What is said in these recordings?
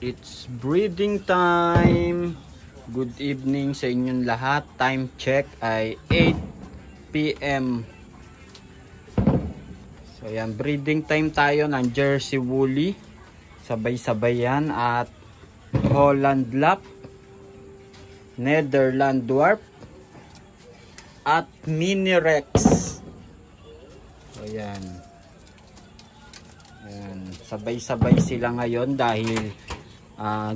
It's breeding time. Good evening sa inyong lahat. Time check ay 8 PM. So yan, breeding time tayo ng Jersey Woolly. Sabay-sabay yan at Holland Lap, Netherland Dwarf at Mini Rex. So yan. Ayan, sabay-sabay sila ngayon dahil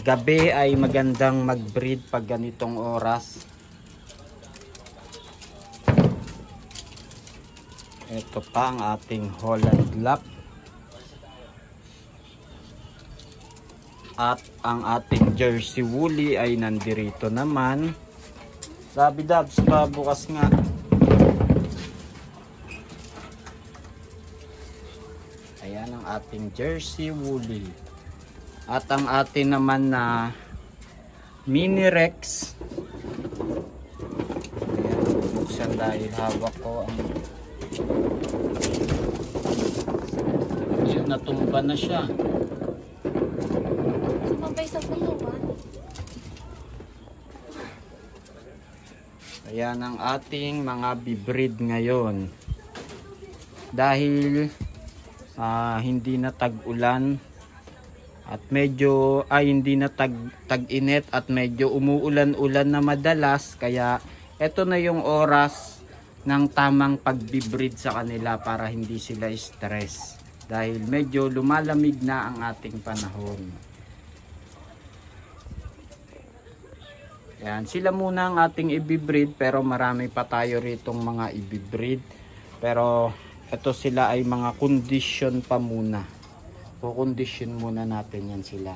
gabi ay magandang mag-breed pag ganitong oras. Ito pa ang ating Holland Lap. At ang ating Jersey Woolly ay nandirito naman. Sabi Dabs pa bukas nga. Ayan ang ating Jersey Woolly. At ang atin naman na Mini Rex. Ayan, buksan dahil hawak ko ang natumba na siya. Tumabay sa kulungan. Ayan ang ating mga bibreed ngayon. Dahil hindi na tag-ulan at medyo hindi na tag-init at medyo umuulan-ulan na madalas, kaya ito na yung oras ng tamang pagbibreed sa kanila para hindi sila stress dahil medyo lumalamig na ang ating panahon. Yan, sila muna ang ating ibibreed, pero marami pa tayo ritong mga ibibreed, pero ito sila ay mga condition pa muna. Kukondisyon muna natin yan sila.